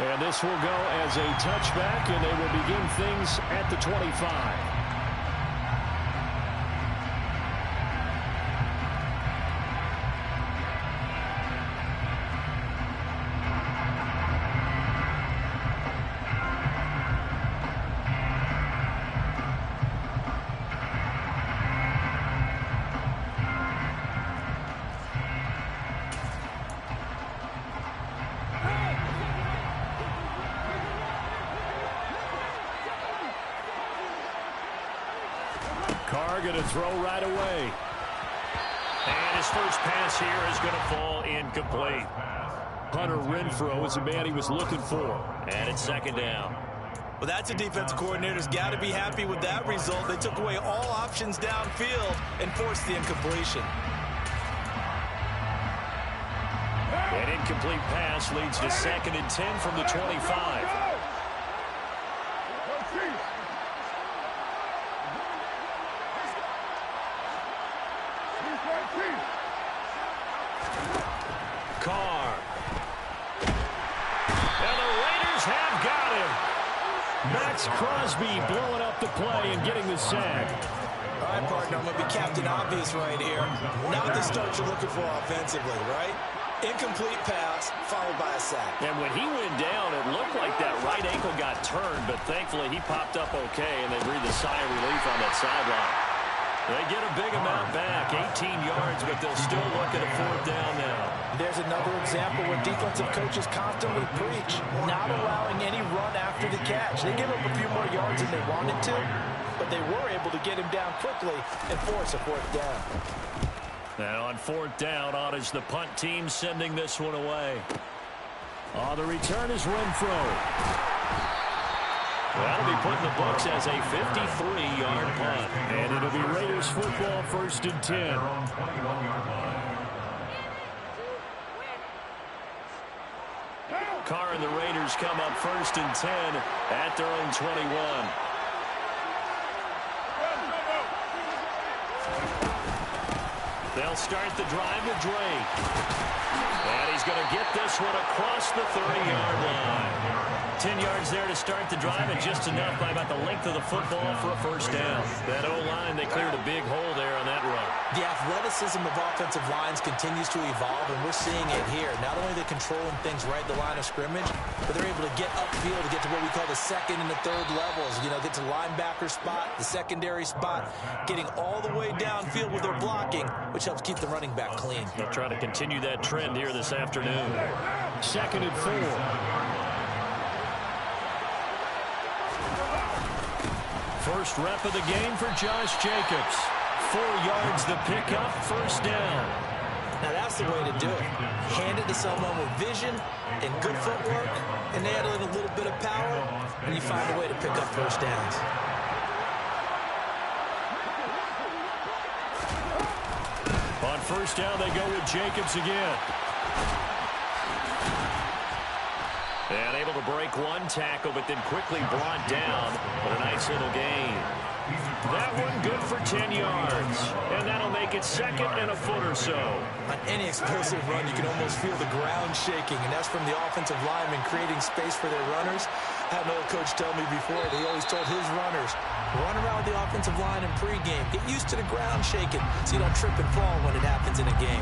And this will go as a touchback, and they will begin things at the 25. Carr going to throw right away. And his first pass here is going to fall incomplete. Hunter Renfrow is the man he was looking for. And it's second down. Well, that's a defensive coordinator's got to be happy with that result. They took away all options downfield and forced the incompletion. An incomplete pass leads to 2nd and 10 from the 25. Carr. And the Raiders have got him. Max Crosby blowing up the play and getting the sack. All right, partner, I'm going to be Captain Obvious right here. Not the start you're looking for offensively, right? Incomplete pass, followed by a sack. And when he went down, it looked like that right ankle got turned, but thankfully he popped up okay, and they breathed a sigh of relief on that sideline. They get a big amount back, 18 yards, but they'll still look at a 4th down now. There's another example where defensive coaches constantly preach, not allowing any run after the catch. They give up a few more yards than they wanted to, but they were able to get him down quickly and force a 4th down. And on 4th down, on is the punt team sending this one away. The return is Renfrow. That'll be put in the books as a 53-yard punt. And it'll be Raiders football, 1st and 10. Carr and the Raiders come up 1st and 10 at their own 21. They'll start the drive with Drake. And he's going to get this one across the 30-yard line. 10 yards there to start the drive, and just enough by about the length of the football for a 1st down. That O-line, they cleared a big hole there on that run. The athleticism of offensive lines continues to evolve, and we're seeing it here. Not only are they controlling things right at the line of scrimmage, but they're able to get upfield to get to what we call the 2nd and the 3rd levels. You know, get to the linebacker spot, the secondary spot, getting all the way downfield with their blocking, which helps keep the running back clean. They'll try to continue that trend here this afternoon. 2nd and 4. First rep of the game for Josh Jacobs. 4 yards the pickup, 1st down. Now that's the way to do it. Hand it to someone with vision and good footwork, and add in a little bit of power, and you find a way to pick up 1st downs. On 1st down, they go with Jacobs again. And able to break one tackle, but then quickly brought down. But a nice little gain. That one good for 10 yards. And that'll make it 2nd and a foot or so. On any explosive run, you can almost feel the ground shaking, and that's from the offensive linemen creating space for their runners. I had an old coach tell me before that he always told his runners, run around the offensive line in pregame. Get used to the ground shaking so you don't trip and fall when it happens in a game.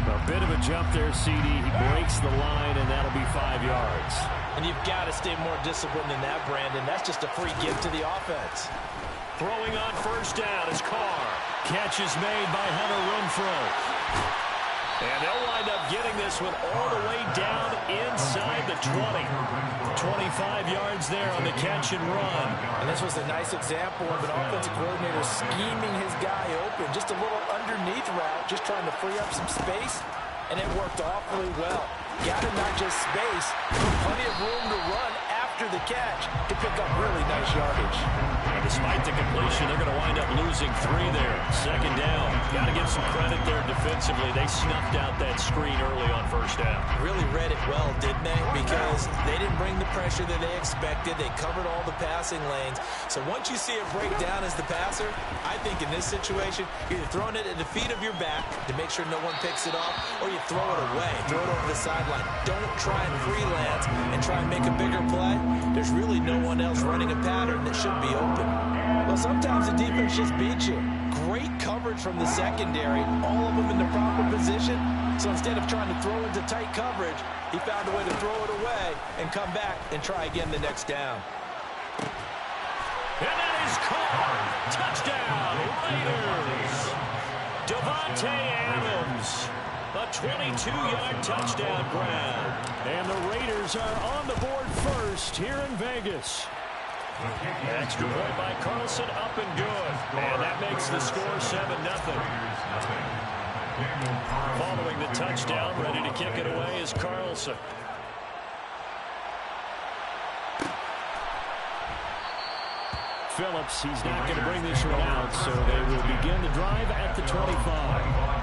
A bit of a jump there, CD. He breaks the line, and that'll be 5 yards. And you've got to stay more disciplined than that, Brandon. That's just a free gift to the offense. Throwing on 1st down is Carr. Catch is made by Hunter Renfrow. And they'll wind up getting this one all the way down inside the 20. 25 yards there on the catch and run. And this was a nice example of an offensive coordinator scheming his guy open. Just a little underneath route, just trying to free up some space, and it worked awfully well. Got him not just space, but plenty of room to run after the catch to pick up really nice yardage. Despite the completion, they're going to wind up losing 3 there. Second down. Got to give some credit there defensively. They snuffed out that screen early on first down. Really read it well, didn't they? Because they didn't bring the pressure that they expected. They covered all the passing lanes. So once you see it break down as the passer, I think in this situation, you're either throwing it at the feet of your back to make sure no one picks it off, or you throw it away. Throw it over the sideline. Don't try and freelance and try and make a bigger play. There's really no one else running a pattern that should be open. Well, sometimes the defense just beats you. Great coverage from the secondary, all of them in the proper position. So instead of trying to throw into tight coverage, he found a way to throw it away and come back and try again the next down. And that is caught. Touchdown, Raiders. Davante Adams. A 22-yard touchdown grab. And the Raiders are on the board first here in Vegas. Extra point by Carlson, up and good. And that makes the score 7-0. Following the touchdown, ready to kick it away is Carlson. Phillips, he's not going to bring this one out, so they will begin the drive at the 25.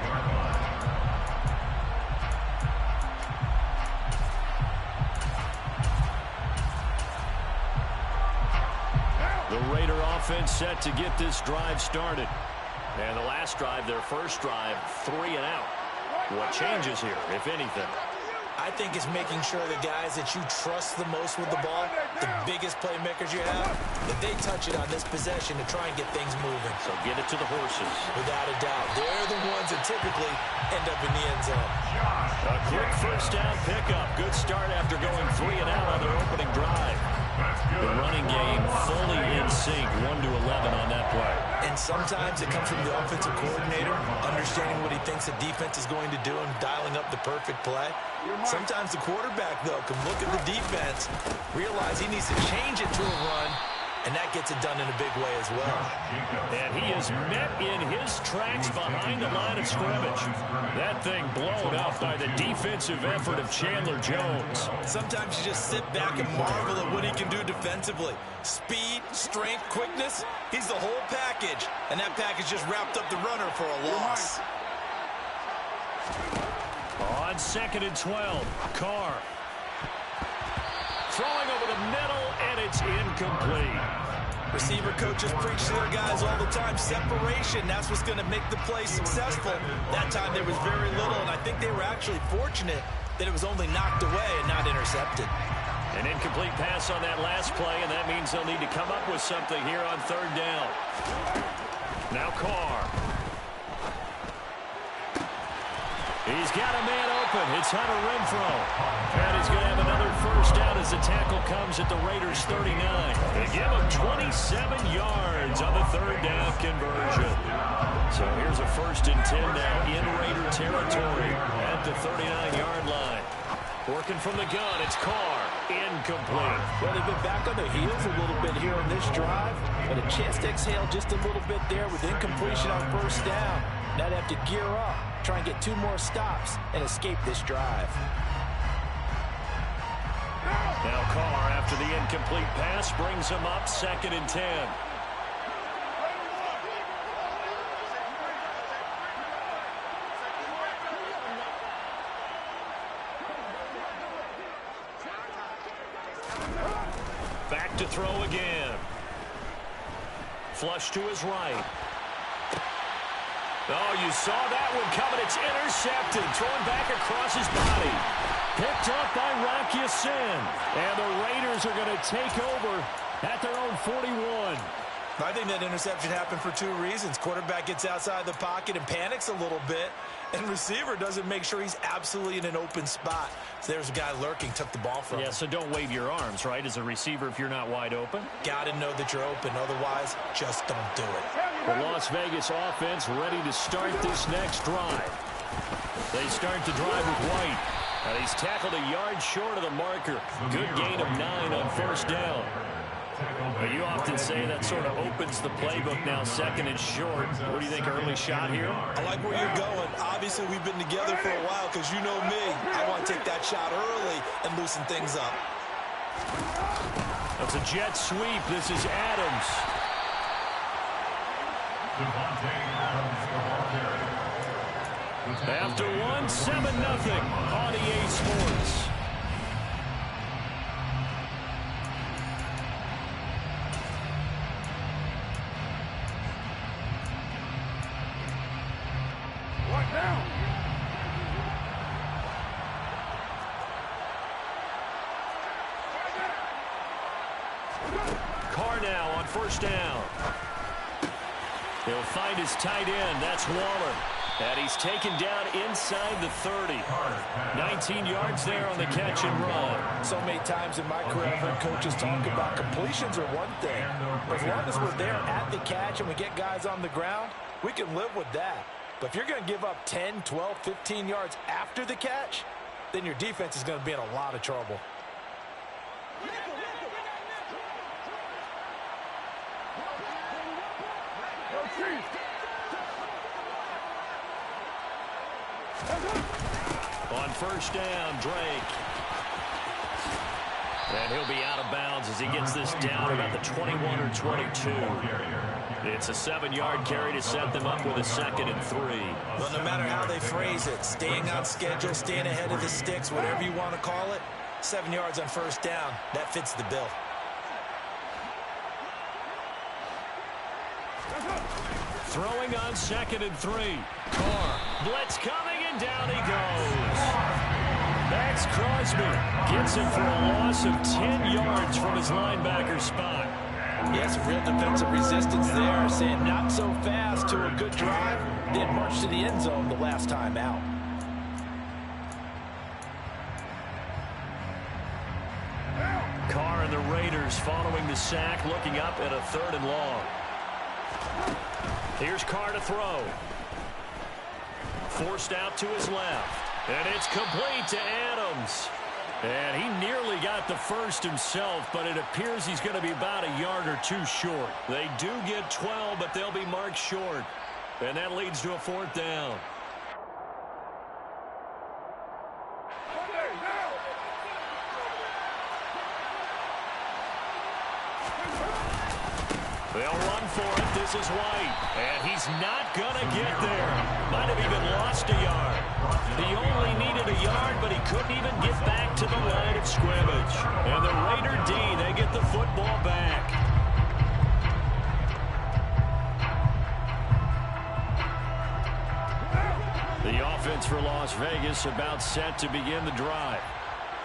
The Raider offense set to get this drive started. And the last drive, their first drive, 3 and out. What changes here, if anything? I think it's making sure the guys that you trust the most with the ball, the biggest playmakers you have, that they touch it on this possession to try and get things moving. So get it to the horses. Without a doubt. They're the ones that typically end up in the end zone. A quick first down pickup. Good start after going 3 and out on their opening drive. The running game fully in sync, 1-11 on that play. And sometimes it comes from the offensive coordinator, understanding what he thinks the defense is going to do and dialing up the perfect play. Sometimes the quarterback, though, can look at the defense, realize he needs to change it to a run, and that gets it done in a big way as well. And he is met in his tracks behind the line of scrimmage. That thing blown up by the defensive effort of Chandler Jones. Sometimes you just sit back and marvel at what he can do defensively. Speed, strength, quickness, he's the whole package. And that package just wrapped up the runner for a loss. On 2nd and 12, Carr. Throwing over the middle, and it's incomplete. Receiver coaches preach to their guys all the time. Separation, that's what's going to make the play successful. That time there was very little, and I think they were actually fortunate that it was only knocked away and not intercepted. An incomplete pass on that last play, and that means they'll need to come up with something here on 3rd down. Now Carr. He's got a man open. It's Hunter Renfrow. And he's going to have another first down as the tackle comes at the Raiders' 39. They give him 27 yards on the 3rd down conversion. So here's a 1st and 10 now in Raider territory at the 39-yard line. Working from the gun, it's Carr. Incomplete. Well, they've been back on their heels a little bit here on this drive, but a chance to exhale just a little bit there with incompletion on 1st down. Now they have to gear up, try and get 2 more stops, and escape this drive. Now Carr, after the incomplete pass, brings him up 2nd and 10. Back to throw again. Flush to his right. Oh, you saw that one coming. It's intercepted. Thrown back across his body. Picked up by Rock Ya-Sin. And the Raiders are going to take over at their own 41. I think that interception happened for 2 reasons. Quarterback gets outside the pocket and panics a little bit. And receiver doesn't make sure he's absolutely in an open spot. So there's a guy lurking, took the ball from him. Yeah, so don't wave your arms, right, as a receiver if you're not wide open. Got to know that you're open. Otherwise, just don't do it. The Las Vegas offense ready to start this next drive. They start the drive with White. And he's tackled a yard short of the marker. Good gain of 9 on 1st down. But you often say that sort of opens the playbook now, 2nd and short. What do you think, early shot here? I like where you're going. Obviously, we've been together for a while because you know me. I want to take that shot early and loosen things up. That's a jet sweep. This is Adams. After one, 7-0 on EA Sports. What now? Carr now on first down. He'll find his tight end. That's Waller. And he's taken down inside the 30. 19 yards there on the catch and run. So many times in my career, I've heard coaches talk about completions are one thing. As long as we're there at the catch and we get guys on the ground, we can live with that. But if you're going to give up 10, 12, 15 yards after the catch, then your defense is going to be in a lot of trouble. On first down, Drake. And he'll be out of bounds as he gets this down about the 21 or 22. It's a 7-yard carry to set them up with a 2nd and 3. Well, no matter how they phrase it, staying on schedule, staying ahead of the sticks, whatever you want to call it, 7 yards on first down, that fits the bill. Throwing on 2nd and 3. Carr. Blitz coming, and down he goes. Max Crosby gets him for a loss of 10 yards from his linebacker spot. Yes, real defensive resistance there, saying not so fast to a good drive. Then march to the end zone the last time out. Carr and the Raiders following the sack, looking up at a 3rd and long. Here's Carr to throw. Forced out to his left. And it's complete to Adams. And he nearly got the first himself, but it appears he's going to be about a yard or 2 short. They do get 12, but they'll be marked short. And that leads to a 4th down. They'll run for it. This is White. And he's not going to get there. Might have even lost a yard. He only needed a yard, but he couldn't even get back to the line of scrimmage. And the Raider D, they get the football back. The offense for Las Vegas about set to begin the drive.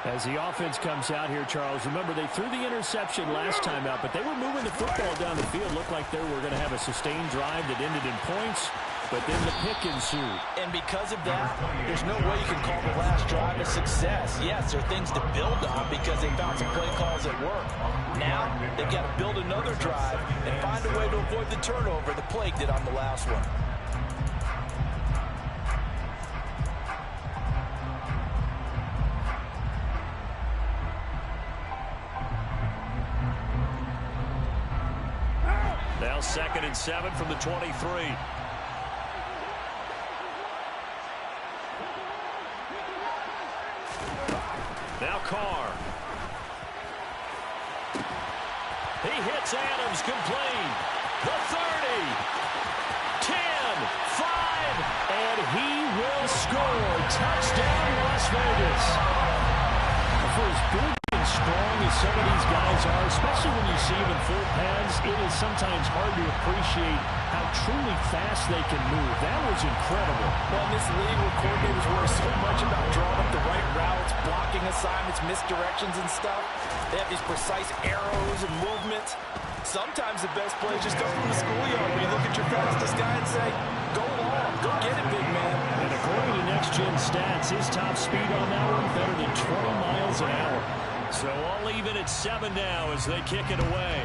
As the offense comes out here, Charles, remember they threw the interception last time out, but they were moving the football down the field. Looked like they were going to have a sustained drive that ended in points, but then the pick ensued. And because of that, there's no way you can call the last drive a success. Yes, there are things to build on because they found some play calls at work. Now, they've got to build another drive and find a way to avoid the turnover the plague did on the last one. Now 2nd and 7 from the 23. Now Carr. He hits Adams, complete. The 30. 10, 5, and he will score. Touchdown, Las Vegas. For as big and strong as some of these guys are, especially when you see them in full pads, it is sometimes hard to appreciate how truly fast they can move. That was incredible. Well, in this league where coordinators worry so much about drawing up the right routes, blocking assignments, misdirections and stuff, they have these precise arrows and movements. Sometimes the best play is just up from the schoolyard where you look at your fastest guy and say, go long, go get it, big man. And according to Next Gen Stats, his top speed on that one better than 20 miles an hour. So I'll leave it at 7 now as they kick it away.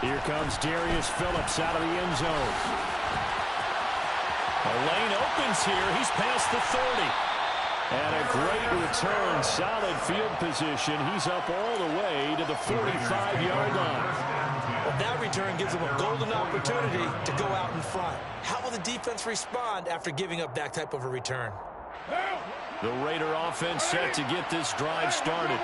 Here comes Darius Phillips out of the end zone. A lane opens here. He's past the 30. And a great return, solid field position. He's up all the way to the 45-yard line. Well, that return gives them a golden opportunity to go out in front. How will the defense respond after giving up that type of a return? The Raider offense set to get this drive started.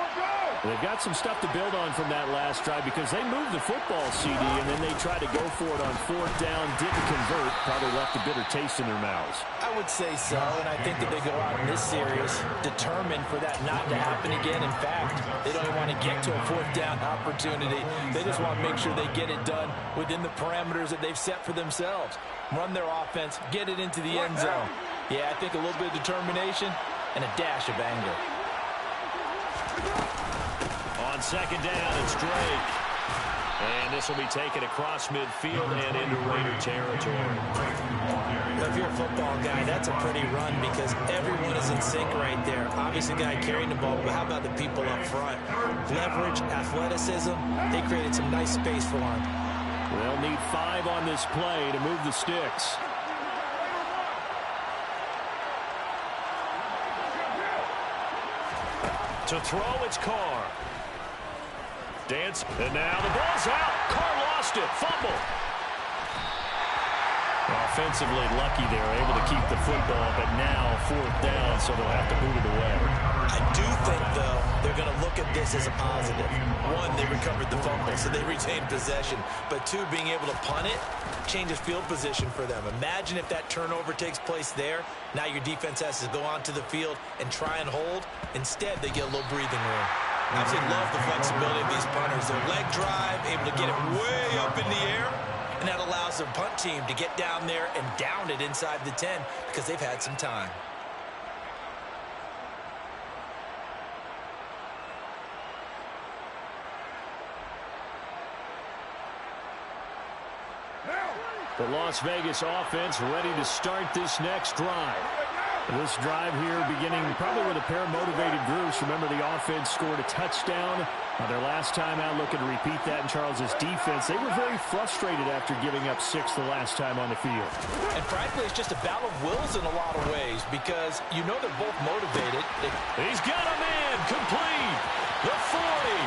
They've got some stuff to build on from that last drive because they moved the football, CD, and then they tried to go for it on 4th down, didn't convert, probably left a bitter taste in their mouths. I would say so, and I think that they go out in this series determined for that not to happen again. In fact, they don't even want to get to a 4th down opportunity. They just want to make sure they get it done within the parameters that they've set for themselves. Run their offense, get it into the end zone. Yeah, I think a little bit of determination and a dash of anger. On 2nd down, it's Drake. And this will be taken across midfield and into Raider territory. If you're a football guy, that's a pretty run because everyone is in sync right there. Obviously, the guy carrying the ball, but how about the people up front? Leverage, athleticism, they created some nice space for him. They'll need 5 on this play to move the sticks. To throw, it's Carr. Dance, and now the ball's out. Carr lost it. Fumble. Offensively lucky they're able to keep the football, but now 4th down, so they'll have to boot it away. I do think, though, they're going to look at this as a positive. 1, they recovered the fumble, so they retained possession. But 2, being able to punt it changes field position for them. Imagine if that turnover takes place there. Now your defense has to go onto the field and try and hold. Instead, they get a little breathing room. I absolutely love the flexibility of these punters. Their leg drive, able to get it way up in the air, and that allows their punt team to get down there and down it inside the 10 because they've had some time. The Las Vegas offense ready to start this next drive. This drive here beginning probably with a pair of motivated groups. Remember, the offense scored a touchdown their last time out. Looking to repeat that in Charles's defense. They were very frustrated after giving up 6 the last time on the field. And frankly, it's just a battle of wills in a lot of ways because you know they're both motivated. He's got a man complete. The 40.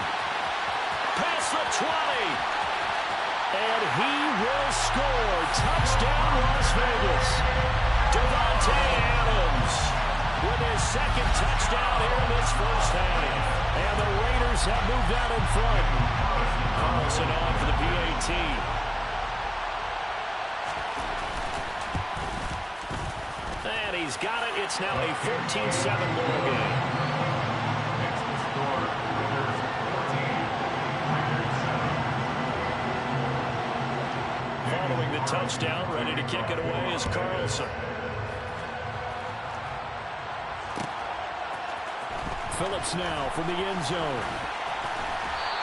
Past the 20. And he will score. Touchdown, Las Vegas. Davante Adams with his 2nd touchdown here in this first half. And the Raiders have moved out in front. Carlson on for the PAT. And he's got it. It's now a 14-7 ball game. Following the touchdown, ready to kick it away is Carlson. Phillips now from the end zone.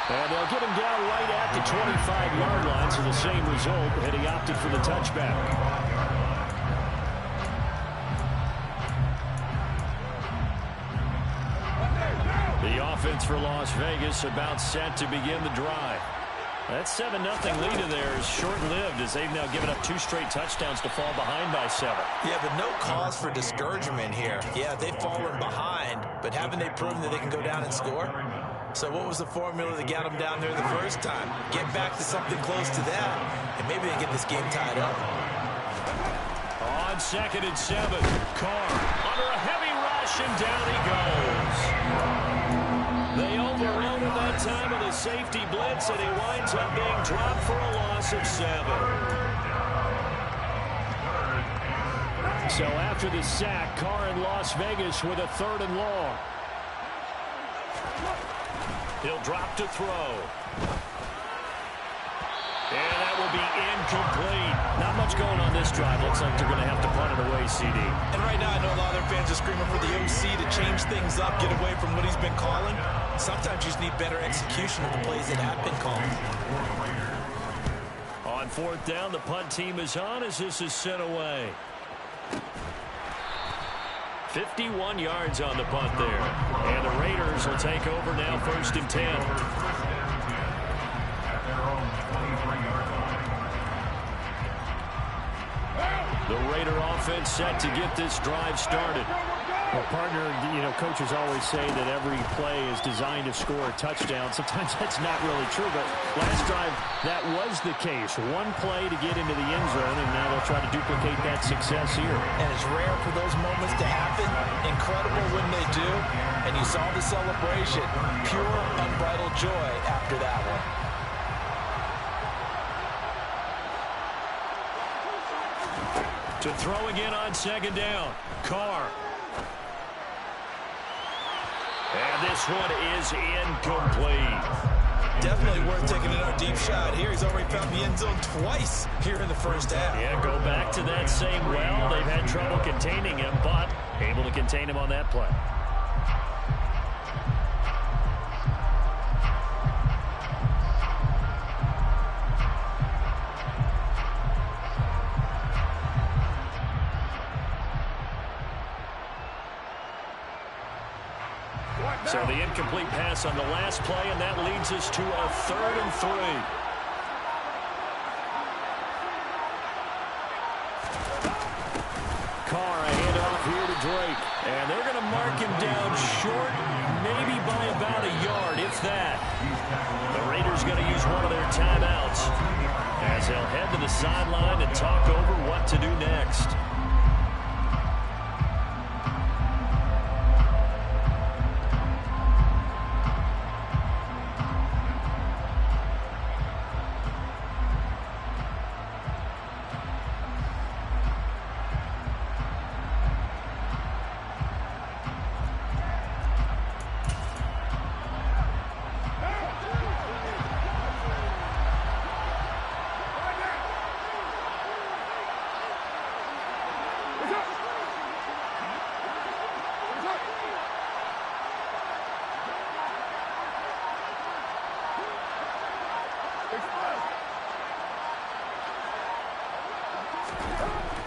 And they'll get him down right at the 25-yard line, so the same result, and he opted for the touchback. The offense for Las Vegas about set to begin the drive. That 7-0 lead of theirs short-lived as they've now given up 2 straight touchdowns to fall behind by 7. Yeah, but no cause for discouragement here. Yeah, they've fallen behind, but haven't they proven that they can go down and score? So what was the formula that got them down there the first time? Get back to something close to that, and maybe they get this game tied up. On 2nd and 7, Carr under a heavy rush, and down he goes. They overrode him that time with a safety blitz, and he winds up being dropped for a loss of 7. So after the sack, Carr in Las Vegas with a 3rd and long. He'll drop to throw. And that will be incomplete. Not much going on this drive. Looks like they're going to have to punt it away, CD. And right now, I know a lot of their fans are screaming for the OC to change things up, get away from what he's been calling. Sometimes you just need better execution of the plays that have been called. On 4th down, the punt team is on as this is sent away. 51 yards on the punt there. And the Raiders will take over now 1st and 10. The Raider offense set to get this drive started. Well, partner, coaches always say that every play is designed to score a touchdown. Sometimes that's not really true, but last drive, that was the case. One play to get into the end zone, and now they'll try to duplicate that success here. And it's rare for those moments to happen. Incredible when they do. And you saw the celebration. Pure, unbridled joy after that one. To throw again on second down. Carr. And this one is incomplete. Definitely worth taking another deep shot here. He's already found the end zone twice here in the first half. Yeah, go back to that same well. They've had trouble containing him, but able to contain him on that play. So the incomplete pass on the last play, and that leads us to a 3rd and 3. Carr, a handoff here to Drake. And they're going to mark him down short, maybe by about a yard, if that. The Raiders going to use one of their timeouts as they'll head to the sideline and talk over what to do next.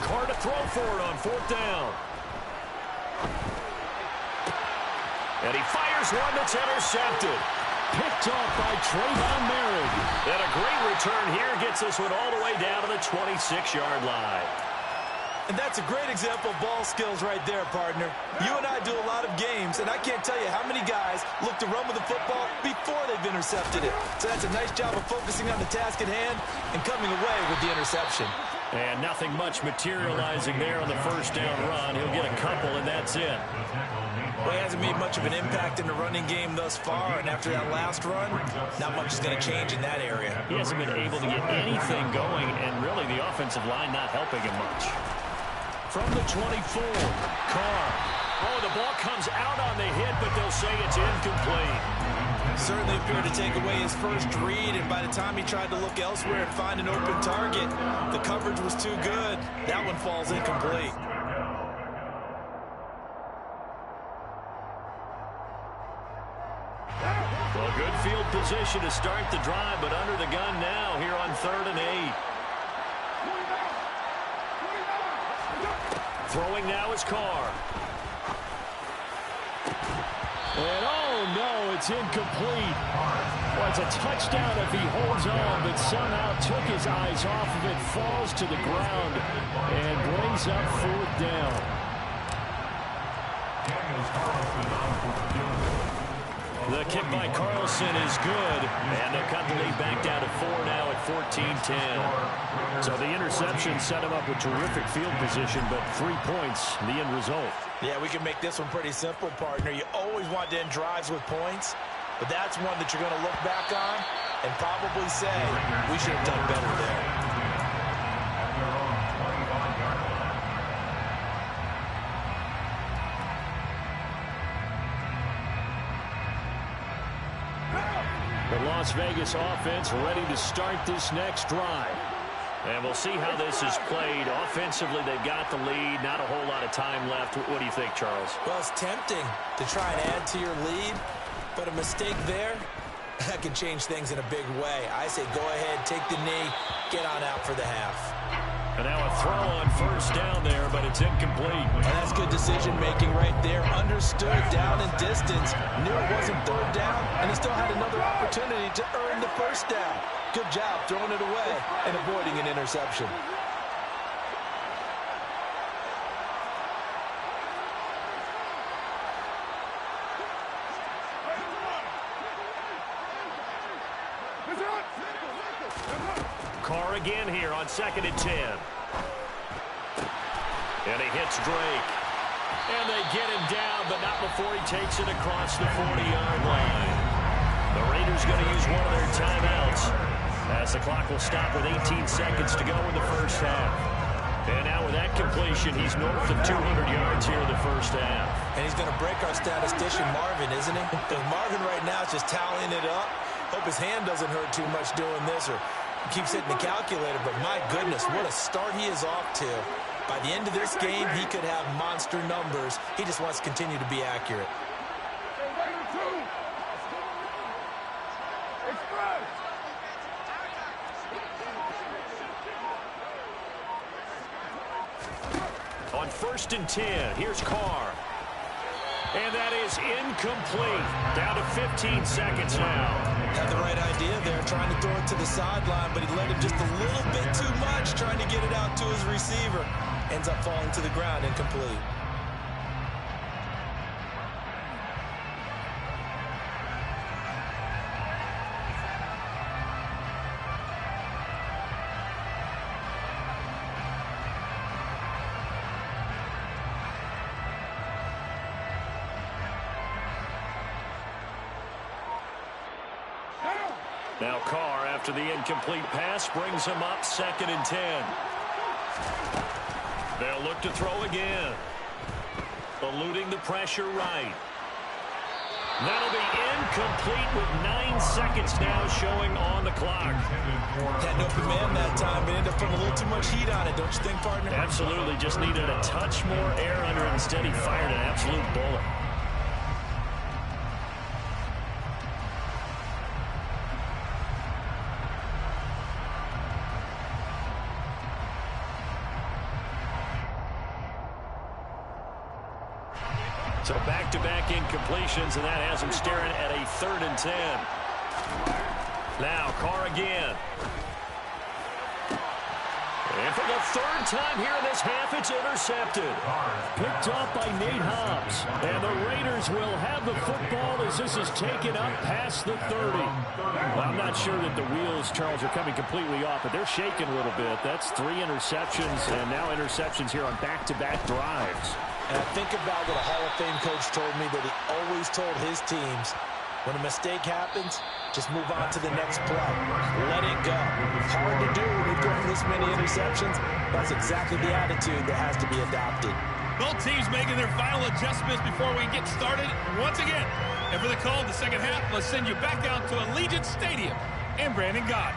Carr to throw for it on 4th down. And he fires one that's intercepted. Picked off by Trayvon Merrick. And a great return here gets this one all the way down to the 26-yard line. And that's a great example of ball skills right there, partner. You and I do a lot of games, and I can't tell you how many guys look to run with the football before they've intercepted it. So that's a nice job of focusing on the task at hand and coming away with the interception. And nothing much materializing there on the first down run. He'll get a couple, and that's it. Well, he hasn't made much of an impact in the running game thus far, and after that last run, not much is going to change in that area. He hasn't been able to get anything going, and really the offensive line not helping him much. From the 24, Carr. Oh, the ball comes out on the hit, but they'll say it's incomplete. Certainly appeared to take away his first read, and by the time he tried to look elsewhere and find an open target, the coverage was too good. That one falls incomplete. Well, good field position to start the drive, but under the gun now here on 3rd and 8. Throwing now is Carr. And oh no, it's incomplete. Well, it's a touchdown if he holds on, but somehow took his eyes off of it, falls to the ground, and brings up 4th down. The kick by Carlson is good, and they'll cut the lead back down to 4 now at 14-10. So the interception set him up with terrific field position, but 3 points, the end result. Yeah, we can make this one pretty simple, partner. You always want to end drives with points, but that's one that you're going to look back on and probably say, we should have done better there. The Las Vegas offense ready to start this next drive. And we'll see how this is played. Offensively, they've got the lead. Not a whole lot of time left. What do you think, Charles? Well, it's tempting to try and add to your lead, but a mistake there, that can change things in a big way. I say go ahead, take the knee, get on out for the half. And now a throw on 1st down there, but it's incomplete. And that's good decision-making right there. Understood down and distance. Knew it wasn't 3rd down, and he still had another opportunity to earn the 1st down. Good job throwing it away and avoiding an interception. Carr again here on 2nd and 10. And he hits Drake. And they get him down, but not before he takes it across the 40-yard line. The Raiders going to use one of their timeouts as the clock will stop with 18 seconds to go in the first half. And now with that completion, he's north of 200 yards here in the first half. And he's going to break our statistician Marvin, isn't he? Because Marvin right now is just tallying it up. Hope his hand doesn't hurt too much doing this, or he keeps hitting the calculator. But my goodness, what a start he is off to. By the end of this game, he could have monster numbers. He just wants to continue to be accurate. On 1st and 10, here's Carr. And that is incomplete. Down to 15 seconds now. Had the right idea there, trying to throw it to the sideline, but he let him just a little bit too much, trying to get it out to his receiver. Ends up falling to the ground, incomplete. Now Carr, after the incomplete pass, brings him up 2nd and 10. They'll look to throw again. Eluding the pressure right. That'll be incomplete with 9 seconds now showing on the clock. Had no command that time, but ended up putting a little too much heat on it, don't you think, partner? Absolutely, just needed a touch more air under it. Instead, he fired an absolute bullet. So back-to-back incompletions, and that has him staring at a 3rd and 10. Now Carr again. And for the 3rd time here in this half, it's intercepted. Picked off by Nate Hobbs. And the Raiders will have the football as this is taken up past the 30. Well, I'm not sure that the wheels, Charles, are coming completely off, but they're shaking a little bit. That's 3 interceptions, and now interceptions here on back-to-back drives. And I think about what a Hall of Fame coach told me, that he always told his teams, when a mistake happens, just move on to the next play. Let it go. It's hard to do when you've thrown this many interceptions. That's exactly the attitude that has to be adopted. Both teams making their final adjustments before we get started once again. And for the call of the second half, let's send you back out to Allegiant Stadium and Brandon Gott.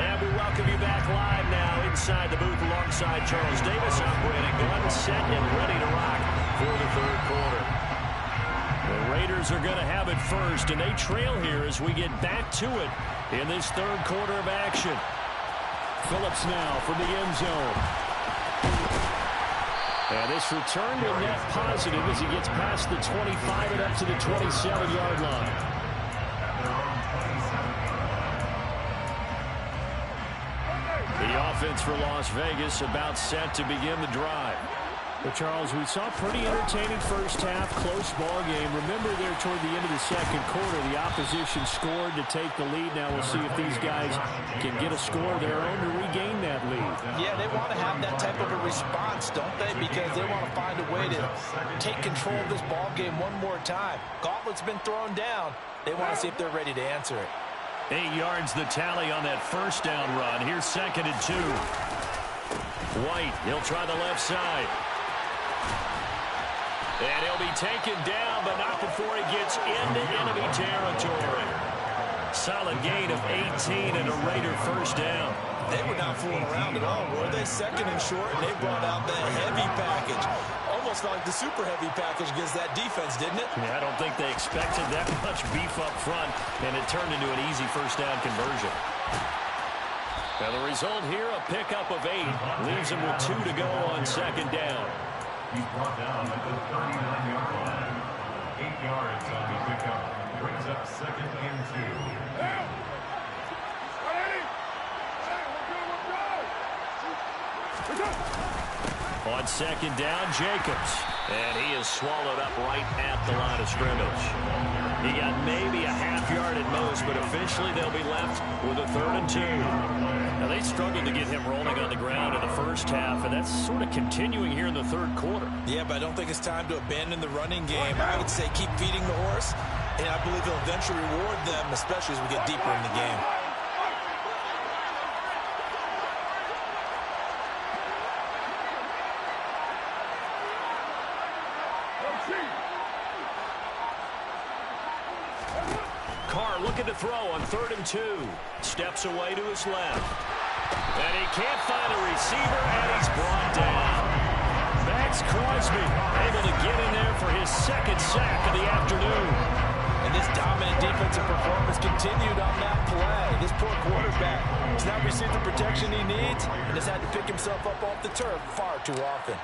And we welcome you back live now inside the booth alongside Charles Davis. I'm Brandon Gott, set and ready to rock for the 3rd quarter. The Raiders are going to have it first, and they trail here as we get back to it in this 3rd quarter of action. Phillips now from the end zone. And this return will net positive as he gets past the 25 and up to the 27-yard line. The offense for Las Vegas about set to begin the drive. But, Charles, we saw a pretty entertaining first half, close ball game. Remember there toward the end of the 2nd quarter, the opposition scored to take the lead. Now we'll see if these guys can get a score of their own to regain that lead. Yeah, they want to have that type of a response, don't they? Because they want to find a way to take control of this ball game one more time. Gauntlet's been thrown down. They want to see if they're ready to answer it. 8 yards the tally on that first down run. Here's 2nd and 2. White, he'll try the left side. And he'll be taken down, but not before he gets into enemy territory. Solid gain of 18 and a Raider first down. They were not fooling around at all, were they? 2nd and short, and they brought out that heavy package. Almost felt like the super heavy package against that defense, didn't it? Yeah, I don't think they expected that much beef up front, and it turned into an easy first down conversion. Now the result here, a pickup of 8. Leaves him with 2 to go on 2nd down. He's brought down at the 39-yard line. 8 yards on the pickup. Brings up 2nd and 2. On second down, Jacobs. And he is swallowed up right at the line of scrimmage. He got maybe a half yard at most, but officially they'll be left with a 3rd and 2. Now, they struggled to get him rolling on the ground in the first half, and that's sort of continuing here in the 3rd quarter. Yeah, but I don't think it's time to abandon the running game. I would say keep feeding the horse, and I believe he'll eventually reward them, especially as we get deeper in the game. Carr looking to throw on 3rd and 2. Steps away to his left. And he can't find a receiver, and he's brought down. Max Crosby able to get in there for his 2nd sack of the afternoon. And this dominant defensive performance continued on that play. This poor quarterback has not received the protection he needs and has had to pick himself up off the turf far too often.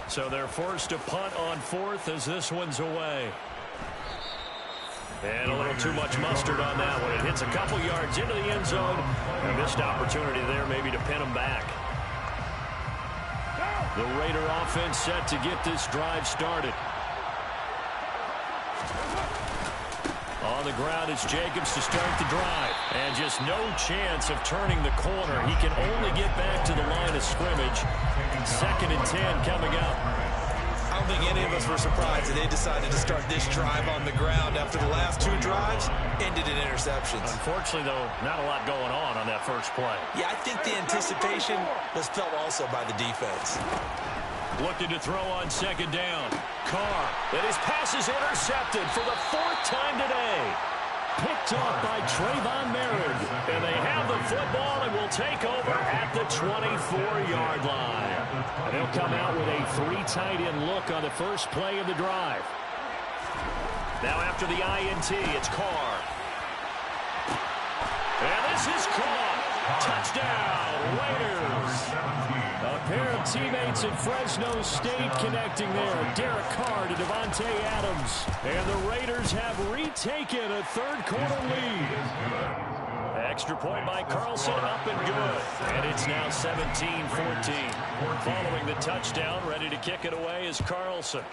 So they're forced to punt on 4th as this one's away. And a little too much mustard on that one. It hits a couple yards into the end zone. A missed opportunity there maybe to pin them back. The Raider offense set to get this drive started. On the ground, it's Jacobs to start the drive. And just no chance of turning the corner. He can only get back to the line of scrimmage. 2nd and 10 coming up. I don't think any of us were surprised that they decided to start this drive on the ground after the last 2 drives ended in interceptions. Unfortunately, though, not a lot going on that first play. Yeah, I think the anticipation was felt also by the defense. Looking to throw on 2nd down. Carr, and his pass is intercepted for the 4th time today. Picked off by Trayvon Merritt. And they have the football and will take over at the 24-yard line. And they'll come out with a 3 tight end look on the first play of the drive. Now after the INT, it's Carr. And this is caught. Touchdown, Raiders. A pair of teammates at Fresno State connecting there. Derek Carr to Devontae Adams. And the Raiders have retaken a 3rd quarter lead. Extra point by Carlson, up and good. And it's now 17-14. Following the touchdown, ready to kick it away is Carlson.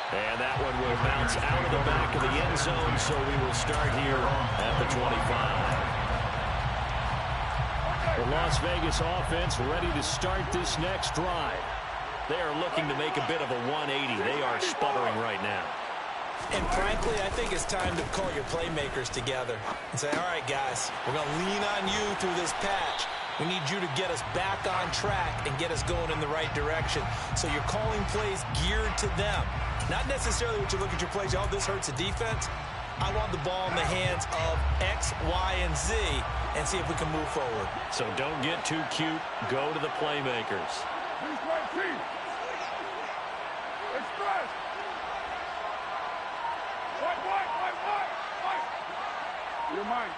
And that one will bounce out of the back of the end zone, so we will start here at the 25. The Las Vegas offense ready to start this next drive. They are looking to make a bit of a 180. They are sputtering right now. And frankly, I think it's time to call your playmakers together and say, all right, guys, we're going to lean on you through this patch. We need you to get us back on track and get us going in the right direction. So you're calling plays geared to them. Not necessarily what you look at your plays, oh, this hurts the defense. I want the ball in the hands of X, Y, and Z and see if we can move forward. So don't get too cute. Go to the playmakers. Express. White. You're mine.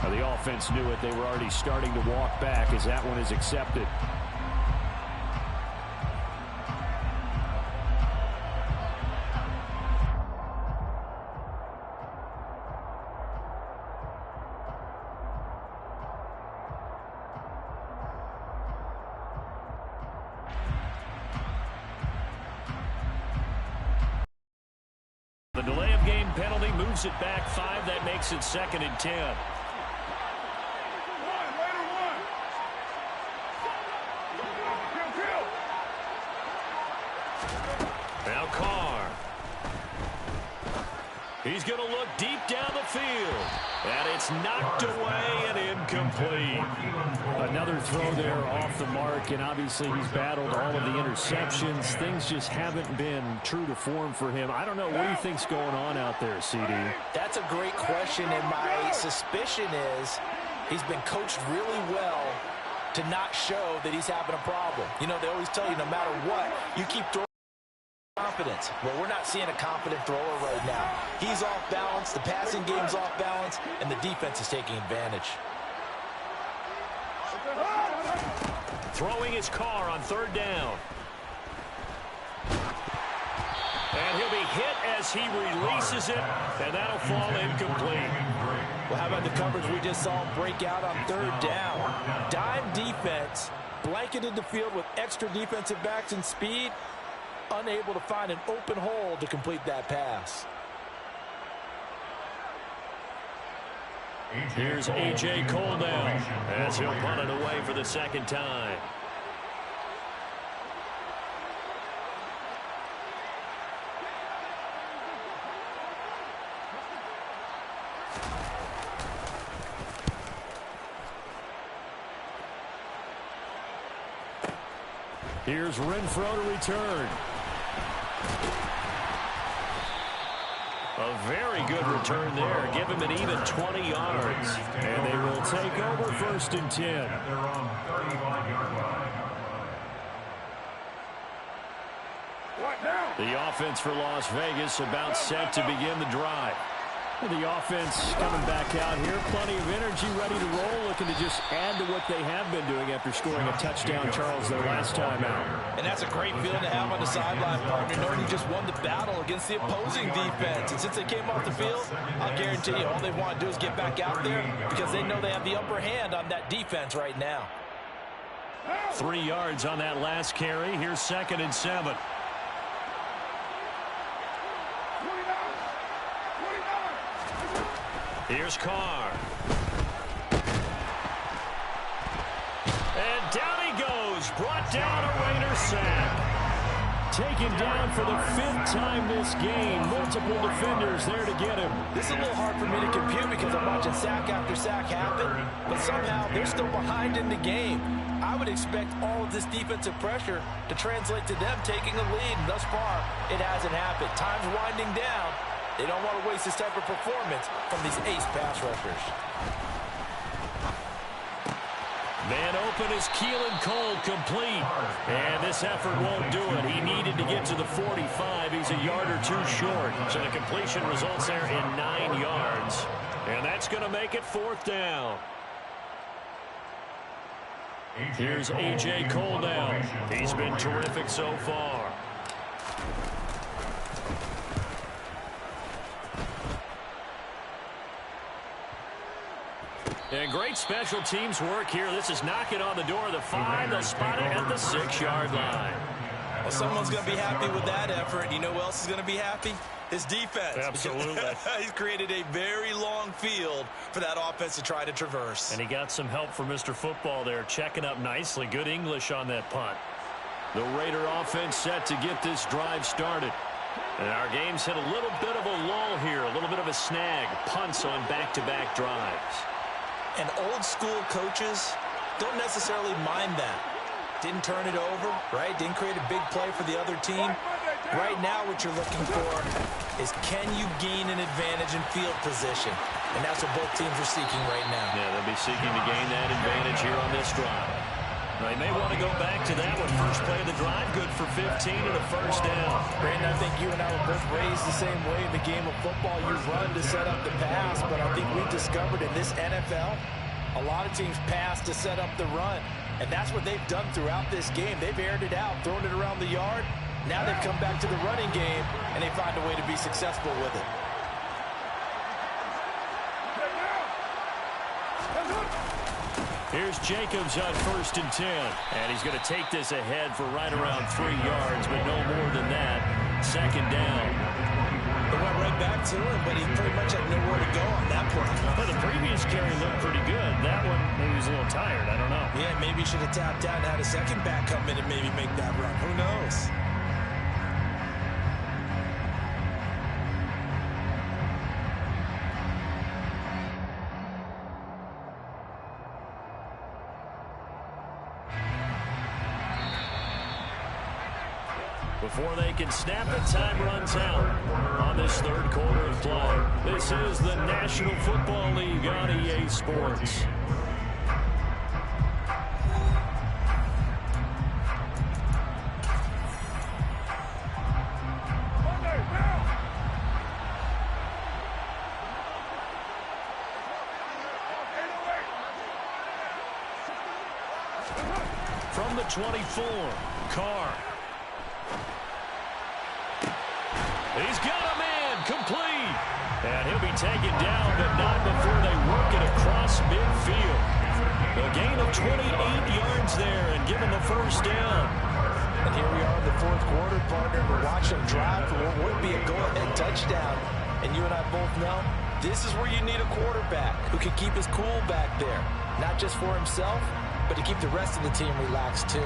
The offense knew it. They were already starting to walk back as that one is accepted. The delay of game penalty moves it back 5. That makes it 2nd and 10. Now Carr. He's going to look deep down the field. And it's knocked away and incomplete. Another throw there off the mark, and obviously he's battled all of the interceptions. Things just haven't been true to form for him. I don't know. What do you think's going on out there, CD? That's a great question, and my suspicion is he's been coached really well to not show that he's having a problem. You know, they always tell you no matter what, you keep throwing confidence. Well, we're not seeing a confident thrower right now. He's off balance, the passing game's off balance, and the defense is taking advantage. Throwing his car on third down. And he'll be hit as he releases it, and that'll fall incomplete. Well, how about the coverage we just saw break out on third down? Dime defense, blanketed the field with extra defensive backs and speed, unable to find an open hole to complete that pass. Here's A.J. Cole now as he'll punt it away for the second time. Here's Renfrow to return. A very good return there. Give him an even 20 yards. And they will take over 1st and 10. They're on 35-yard line. What now? The offense for Las Vegas about set to begin the drive. The offense coming back out here. Plenty of energy, ready to roll, looking to just add to what they have been doing after scoring a touchdown, Charles, their last time out. And that's a great feeling to have on the sideline, partner, knowing you just won the battle against the opposing defense. And since they came off the field, I'll guarantee you all they want to do is get back out there because they know they have the upper hand on that defense right now. 3 yards on that last carry. Here's 2nd and 7. Here's Carr. And down he goes. Brought down a Raider sack. Taken down for the 5th time this game. Multiple defenders there to get him. This is a little hard for me to compute because I'm watching sack after sack happen, but somehow they're still behind in the game. I would expect all of this defensive pressure to translate to them taking a lead, and thus far, it hasn't happened. Time's winding down. They don't want to waste this type of performance from these ace pass rushers. Man open is Keelan Cole, complete. And this effort won't do it. He needed to get to the 45. He's a yard or two short. So the completion results there in 9 yards. And that's going to make it 4th down. Here's A.J. Cole now. He's been terrific so far. And great special teams work here. This is knocking on the door of the 5. They'll spot it at the 6-yard line. Well, someone's going to be happy with that effort. You know who else is going to be happy? His defense. Absolutely. He's created a very long field for that offense to try to traverse. And he got some help from Mr. Football there, checking up nicely. Good English on that punt. The Raider offense set to get this drive started. And our game's hit a little bit of a lull here, a little bit of a snag. Punts on back-to-back drives. And old-school coaches don't necessarily mind that. Didn't turn it over, right? Didn't create a big play for the other team. Right now what you're looking for is can you gain an advantage in field position? And that's what both teams are seeking right now. Yeah, they'll be seeking to gain that advantage here on this drive. They may want to go back to that one. First play of the drive, good for 15 and a 1st down. Brandon, I think you and I were both raised the same way in the game of football. You run to set up the pass, but I think we discovered in this NFL, a lot of teams pass to set up the run. And that's what they've done throughout this game. They've aired it out, thrown it around the yard. Now they've come back to the running game, and they find a way to be successful with it. Here's Jacobs on 1st and 10. And he's going to take this ahead for right around 3 yards, but no more than that. 2nd down. They went right back to him, but he pretty much had nowhere to go on that play. Well, the previous carry looked pretty good. That one, maybe he was a little tired. I don't know. Yeah, maybe he should have tapped out and had a second back come in and maybe make that run. Who knows? Before they can snap it, time runs out on this 3rd quarter of play. This is the National Football League on EA Sports. From the 24, Carr. He's got a man, complete. And he'll be taken down, but not before they work it across midfield. A gain of 28 yards there and give him the first down. And here we are in the fourth quarter, partner. We're watching them drive for what would be a go-ahead touchdown. And you and I both know this is where you need a quarterback who can keep his cool back there. Not just for himself, but to keep the rest of the team relaxed too.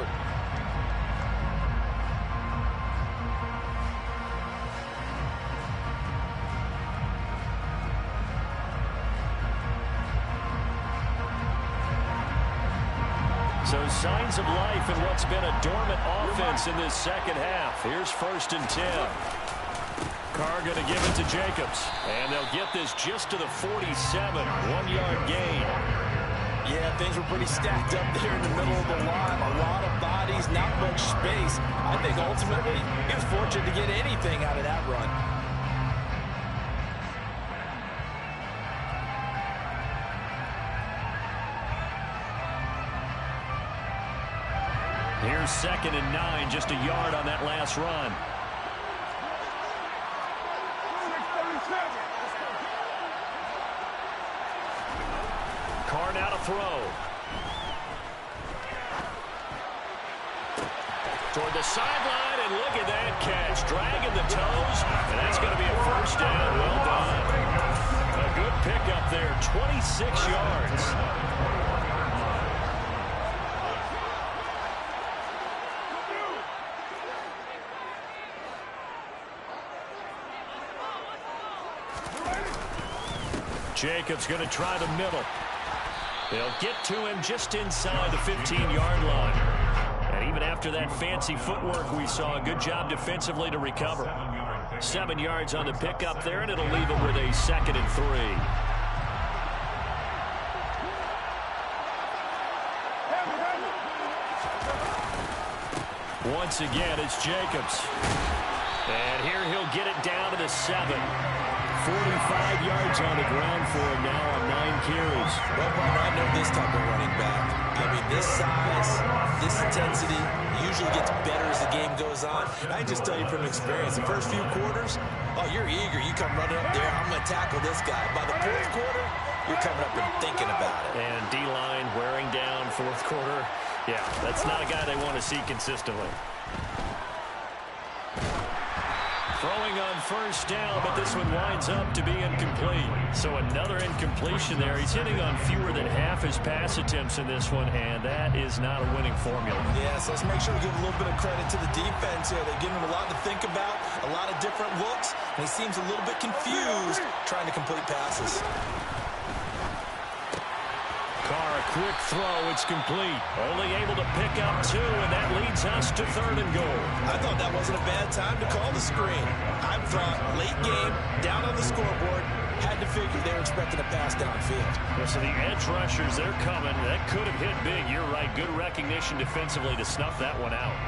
So signs of life in what's been a dormant offense in this second half. Here's 1st and 10. Carr going to give it to Jacobs. And they'll get this just to the 47. 1-yard gain. Yeah, things were pretty stacked up there in the middle of the line. A lot of bodies, not much space. I think ultimately he was fortunate to get anything out of that run. Here's 2nd and 9, just a yard on that last run. Carr now to throw. Toward the sideline, and look at that catch. Dragging the toes, and that's going to be a first down. Well done. A good pickup there, 26 yards. Jacobs going to try the middle. They'll get to him just inside the 15-yard line. And even after that fancy footwork we saw, a good job defensively to recover. 7 yards on the pickup there, and it'll leave him with a 2nd and 3. Once again, it's Jacobs. And here he'll get it down to the 7. 45 yards on the ground for him now on 9 carries. Well, partner, I know this type of running back. I mean, this size, this intensity usually gets better as the game goes on. And I can just tell you from experience, the first few quarters, oh, you're eager. You come running up there, I'm going to tackle this guy. By the fourth quarter, you're coming up and thinking about it. And D-line wearing down fourth quarter. Yeah, that's not a guy they want to see consistently. Throwing on first down, but this one winds up to be incomplete. So another incompletion there. He's hitting on fewer than half his pass attempts in this one, and that is not a winning formula. Yeah, so let's make sure we give a little bit of credit to the defense here. They're giving him a lot to think about, a lot of different looks, and he seems a little bit confused trying to complete passes. Carr, a quick throw. It's complete. Only able to pick up 2, and that leads us to 3rd and goal. I thought that wasn't a bad time to call the screen. I thought late game, down on the scoreboard, had to figure they were expecting a pass downfield. Yeah, so the edge rushers, they're coming. That could have hit big. You're right. Good recognition defensively to snuff that one out.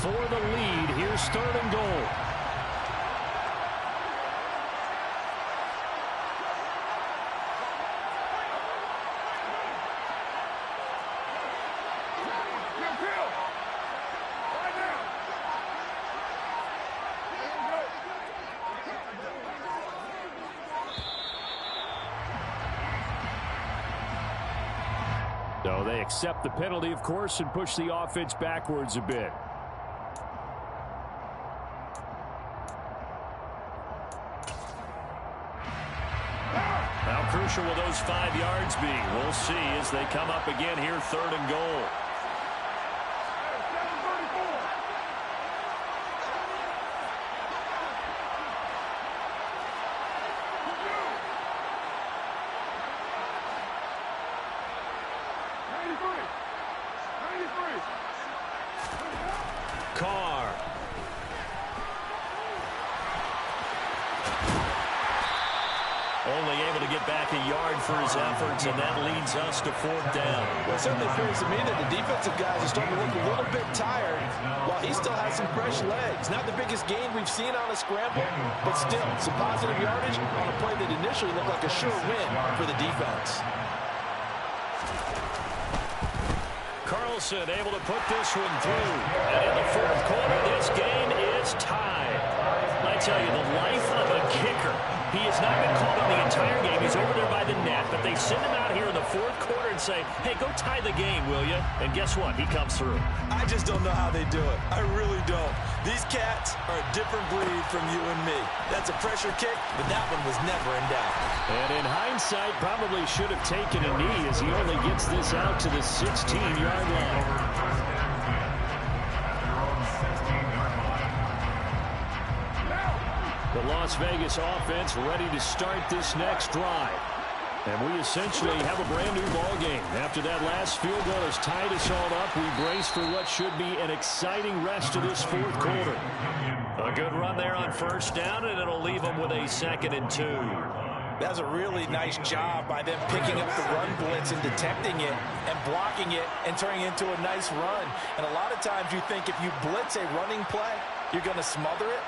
For the lead, here's 3rd and goal. So they accept the penalty, of course, and push the offense backwards a bit. How crucial will those 5 yards be? We'll see as they come up again here, 3rd and goal. Carr. Only able to get back a yard for his efforts, and that leads us to 4th down. Well, it certainly appears to me that the defensive guys are starting to look a little bit tired while he still has some fresh legs. Not the biggest gain we've seen on a scramble, but still some positive yardage on a play that initially looked like a sure win for the defense. Wilson able to put this one through. And in the fourth quarter, this game is tied. I tell you, the life of a kicker. He has not been called on the entire game. He's over there by the net, but they send him out here in the fourth quarter and say, hey, go tie the game, will you? And guess what? He comes through. I just don't know how they do it. I really don't. These cats are a different breed from you and me. That's a pressure kick, but that one was never in doubt. And in hindsight, probably should have taken a knee as he only gets this out to the 16-yard line. The Las Vegas offense ready to start this next drive. And we essentially have a brand new ball game. After that last field goal has tied us all up, we brace for what should be an exciting rest of this fourth quarter. A good run there on first down, and it'll leave them with a 2nd and 2. That's a really nice job by them picking up the run blitz and detecting it and blocking it and turning it into a nice run. And a lot of times you think if you blitz a running play, you're going to smother it.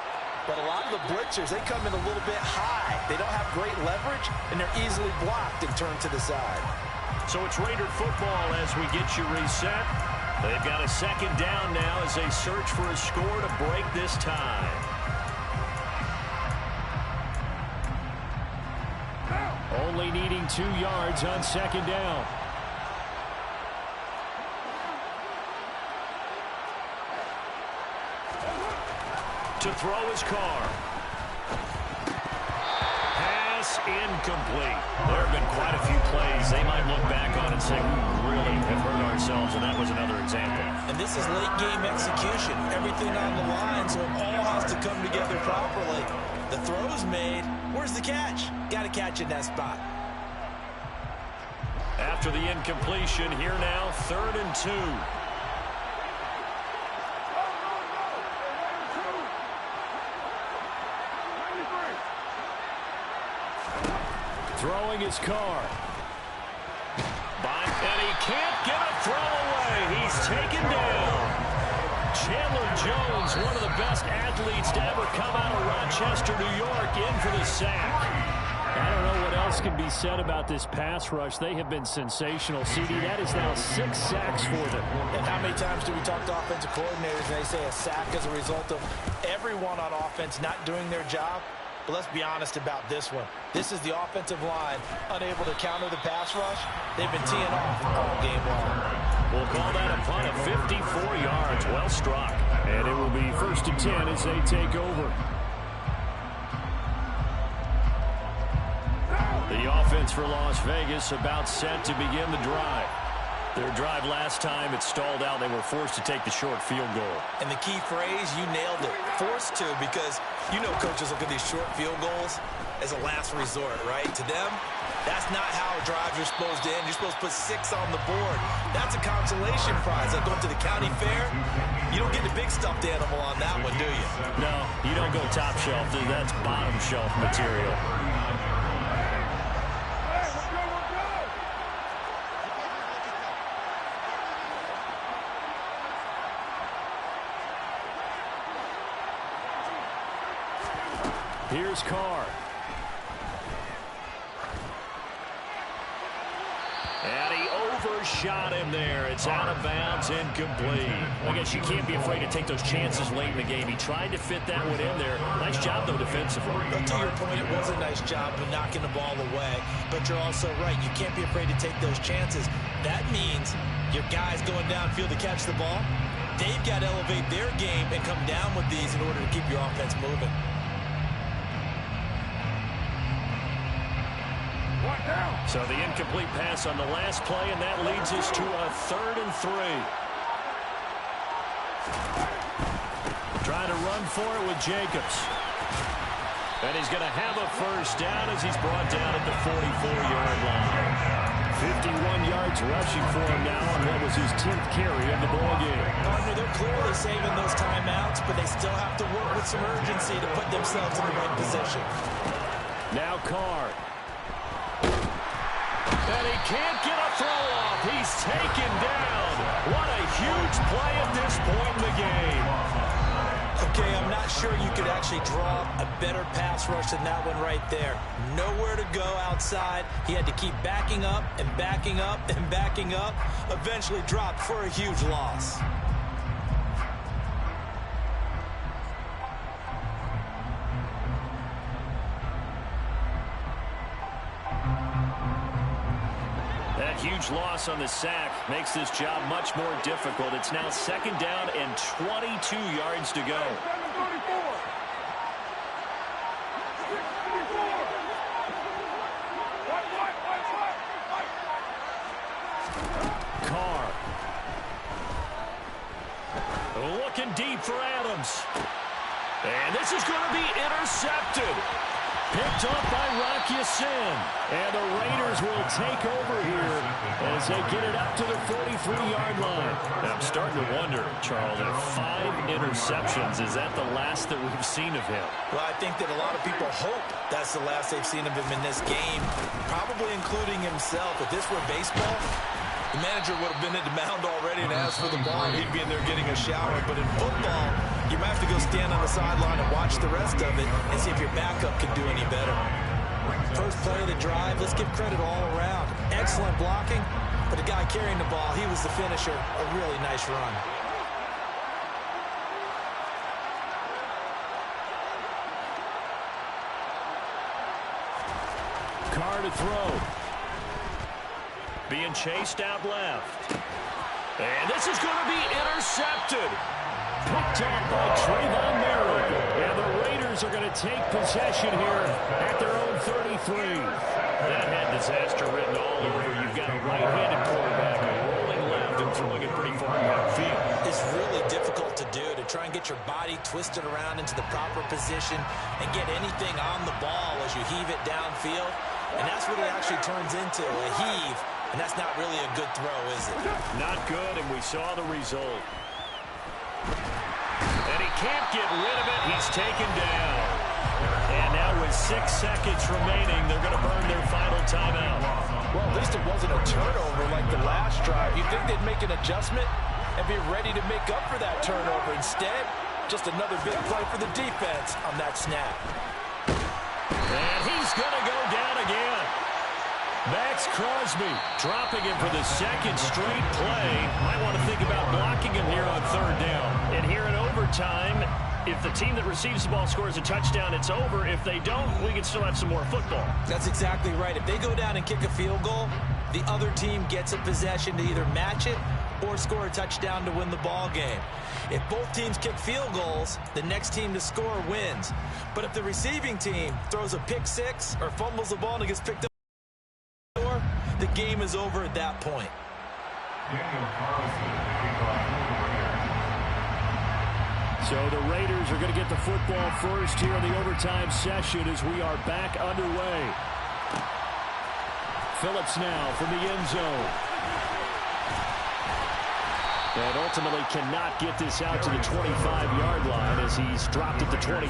But a lot of the blitzers, they come in a little bit high. They don't have great leverage, and they're easily blocked and turned to the side. So it's Raider football as we get you reset. They've got a 2nd down now as they search for a score to break this tie. Only needing 2 yards on 2nd down. To throw his car. Pass incomplete. There have been quite a few plays they might look back on and say, we really have hurt ourselves, and that was another example. And this is late game execution. Everything on the line, so it all has to come together properly. The throw's made. Where's the catch? Got to catch in that spot. After the incompletion, here now, 3rd and 2. Throwing his car. And he can't get a throw away. He's taken down. Chandler Jones, one of the best athletes to ever come out of Rochester, New York, in for the sack. I don't know what else can be said about this pass rush. They have been sensational. CD, that is now 6 sacks for them. And how many times do we talk to offensive coordinators and they say a sack as a result of everyone on offense not doing their job? But let's be honest about this one. This is the offensive line unable to counter the pass rush. They've been teeing off all game long. We'll call that a punt of 54 yards. Well struck. And it will be 1st and 10 as they take over. The offense for Las Vegas about set to begin the drive. Their drive last time, it stalled out. They were forced to take the short field goal. And the key phrase, you nailed it. Forced to, because you know coaches look at these short field goals as a last resort, right? To them, that's not how drives are supposed to end. You're supposed to put 6 on the board. That's a consolation prize. Like going to the county fair, you don't get the big stuffed animal on that one, do you? No, you don't go top shelf. That's bottom shelf material. Here's Carr. And he overshot him there. It's out of bounds, incomplete. I guess you can't be afraid to take those chances late in the game. He tried to fit that one in there. Nice job, though, defensively. But to your point, it was a nice job of knocking the ball away. But you're also right. You can't be afraid to take those chances. That means your guys going downfield to catch the ball, they've got to elevate their game and come down with these in order to keep your offense moving. So the incomplete pass on the last play, and that leads us to a 3rd and 3. Trying to run for it with Jacobs. And he's going to have a first down as he's brought down at the 44-yard line. 51 yards rushing for him now on what was his 10th carry of the ball game. Partner, they're clearly saving those timeouts, but they still have to work with some urgency to put themselves in the right position. Now Carr. And he can't get a throw off. He's taken down. What a huge play at this point in the game. Okay, I'm not sure you could actually draw a better pass rush than that one right there. Nowhere to go outside. He had to keep backing up and backing up and backing up. Eventually dropped for a huge loss. That huge loss on the sack makes this job much more difficult. It's now 2nd down and 22 yards to go. Carr. Looking deep for Adams. And this is going to be intercepted. Picked up by Rock Ya-Sin. And the Raiders will take over here as they get it up to the 43-yard line. And I'm starting to wonder, Charles, if 5 interceptions, is that the last that we've seen of him? Well, I think that a lot of people hope that's the last they've seen of him in this game, probably including himself. If this were baseball, the manager would have been at the mound already and asked for the ball. He'd be in there getting a shower. But in football, you might have to go stand on the sideline and watch the rest of it and see if your backup can do any better. First play of the drive, let's give credit all around. Excellent blocking, but the guy carrying the ball, he was the finisher. A really nice run. Carr to throw. Being chased out left. And this is going to be intercepted. Picked up by Trayvon Merrick. And the Raiders are going to take possession here at their own 33. That had disaster written all over. You've got a right-handed quarterback rolling left and throwing it pretty far downfield. It's really difficult to do, to try and get your body twisted around into the proper position and get anything on the ball as you heave it downfield. And that's what it actually turns into, a heave. And that's not really a good throw, is it? Not good, and we saw the result. And he can't get rid of it. He's taken down. And now with 6 seconds remaining, they're going to burn their final timeout. Well, at least it wasn't a turnover like the last drive. You'd think they'd make an adjustment and be ready to make up for that turnover. Instead, just another big play for the defense on that snap. And he's going to go down again. Max Crosby dropping him for the 2nd straight play. Might want to think about blocking him here on 3rd down. And here in overtime, if the team that receives the ball scores a touchdown, it's over. If they don't, we can still have some more football. That's exactly right. If they go down and kick a field goal, the other team gets a possession to either match it or score a touchdown to win the ball game. If both teams kick field goals, the next team to score wins. But if the receiving team throws a pick six or fumbles the ball and it gets picked up, the game is over at that point. So the Raiders are going to get the football first here in the overtime session as we are back underway. Phillips now from the end zone. And ultimately cannot get this out to the 25-yard line as he's dropped at the 23.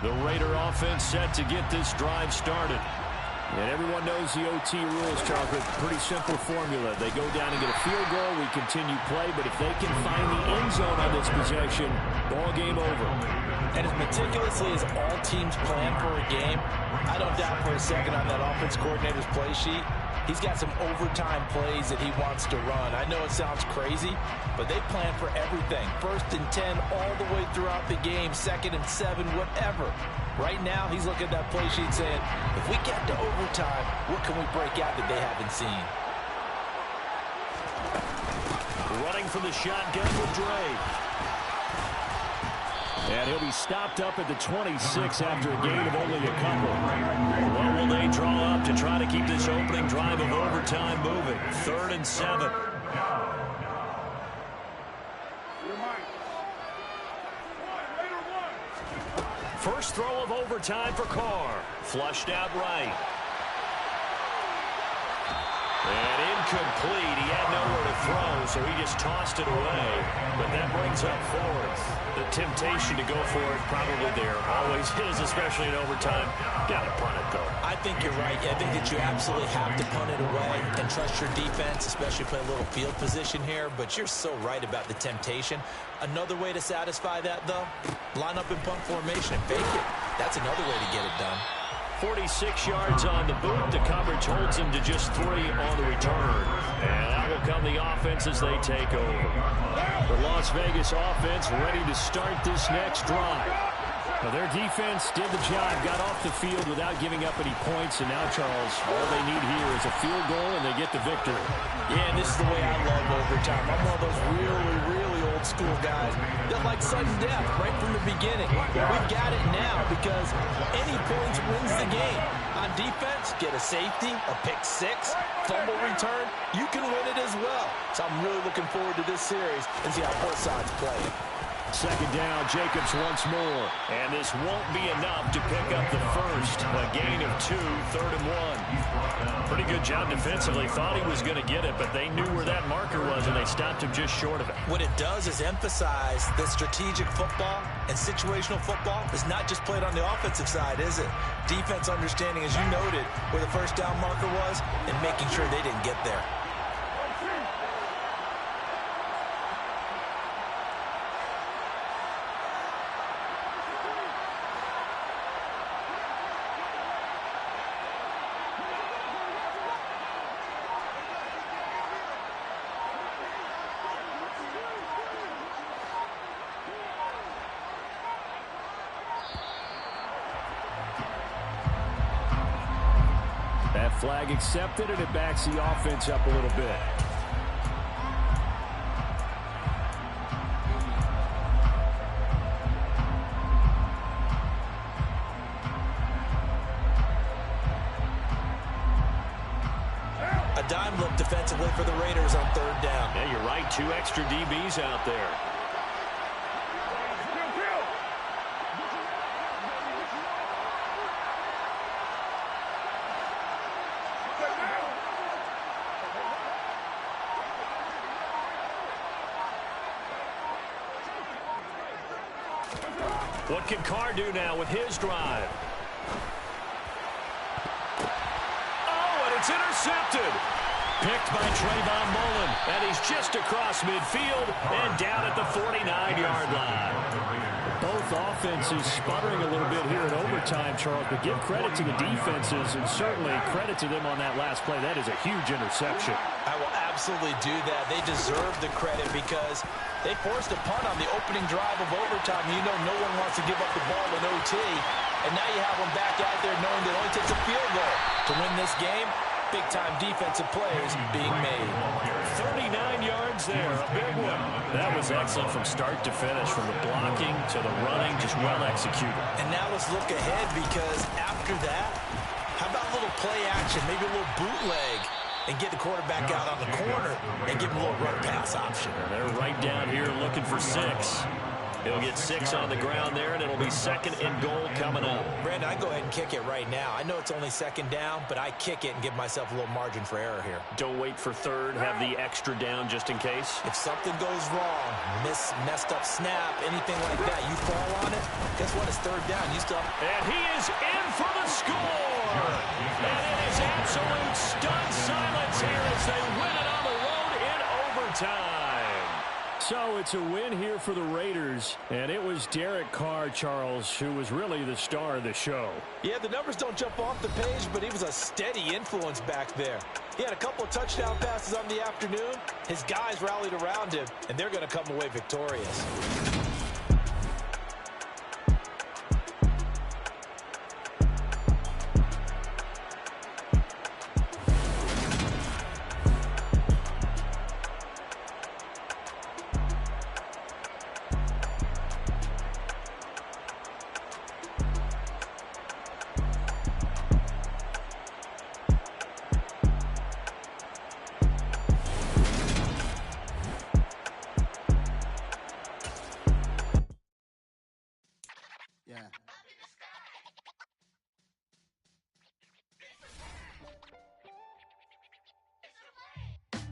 The Raider offense set to get this drive started. And everyone knows the OT rules, Charles, but pretty simple formula. They go down and get a field goal, we continue play, but if they can find the end zone on this possession, ball game over. And as meticulously as all teams plan for a game, I don't doubt for a second on that offense coordinator's play sheet, he's got some overtime plays that he wants to run. I know it sounds crazy, but they plan for everything. 1st and 10 all the way throughout the game, 2nd and 7, whatever. Right now, he's looking at that play sheet saying, if we get to overtime, what can we break out that they haven't seen? Running from the shotgun with Dre. And he'll be stopped up at the 26 after a gain of only a couple. What will they draw up to try to keep this opening drive of overtime moving? 3rd and 7. First throw of overtime for Carr. Flushed out right. And incomplete. He had nowhere to throw, so he just tossed it away. But that brings up fourth. The temptation to go for it probably there. Always is, especially in overtime. Got to punt it, though. I think you're right. I think that you absolutely have to punt it away and trust your defense, especially play a little field position here. But you're so right about the temptation. Another way to satisfy that, though, line up in punt formation and fake it. That's another way to get it done. 46 yards on the boot. The coverage holds him to just 3 on the return. And that will come the offense as they take over. The Las Vegas offense ready to start this next drive. Well, their defense did the job, got off the field without giving up any points. And now, Charles, all they need here is a field goal, and they get the victory. Yeah, and this is the way I love overtime. I'm one of those really old school guys that like sudden death right from the beginning. We've got it now because any points wins the game. On defense, get a safety, a pick six, fumble return, you can win it as well. So I'm really looking forward to this series and see how both sides play it. Second down, Jacobs once more. And this won't be enough to pick up the first. A gain of 2, 3rd and 1. Pretty good job defensively. Thought he was going to get it, but they knew where that marker was, and they stopped him just short of it. What it does is emphasize that strategic football and situational football is not just played on the offensive side, is it? Defense understanding, as you noted, where the first down marker was and making sure they didn't get there. That flag accepted, and it backs the offense up a little bit. A dime look defensively for the Raiders on 3rd down. Yeah, you're right. 2 extra DBs out there. What can Carr do now with his drive? Oh, and it's intercepted. Picked by Trayvon Mullen. And he's just across midfield and down at the 49-yard line. Both offenses sputtering a little bit here in overtime, Charles, but give credit to the defenses and certainly credit to them on that last play. That is a huge interception. I will absolutely do that. They deserve the credit because they forced a punt on the opening drive of overtime. You know no one wants to give up the ball in OT. And now you have them back out there knowing that it only takes a field goal to win this game. Big-time defensive plays being made. 39 yards there, a big one. That was excellent from start to finish, from the blocking to the running, just well executed. And now let's look ahead because after that, how about a little play action, maybe a little bootleg, and get the quarterback out on the corner and give him a little run-pass option. They're right down here looking for 6. He'll get 6 on the ground there, and it'll be 2nd and goal coming up. Brandon, I go ahead and kick it right now. I know it's only 2nd down, but I kick it and give myself a little margin for error here. Don't wait for 3rd. Have the extra down just in case. If something goes wrong, messed up snap, anything like that, you fall on it, guess what? It's 3rd down. You still have... And he is in for the score! And it is absolute stunned silence here as they win it on the road in overtime. So it's a win here for the Raiders, and it was Derek Carr, Charles, who was really the star of the show. Yeah, the numbers don't jump off the page, but he was a steady influence back there. He had a couple of touchdown passes on the afternoon. His guys rallied around him, and they're going to come away victorious. Yeah.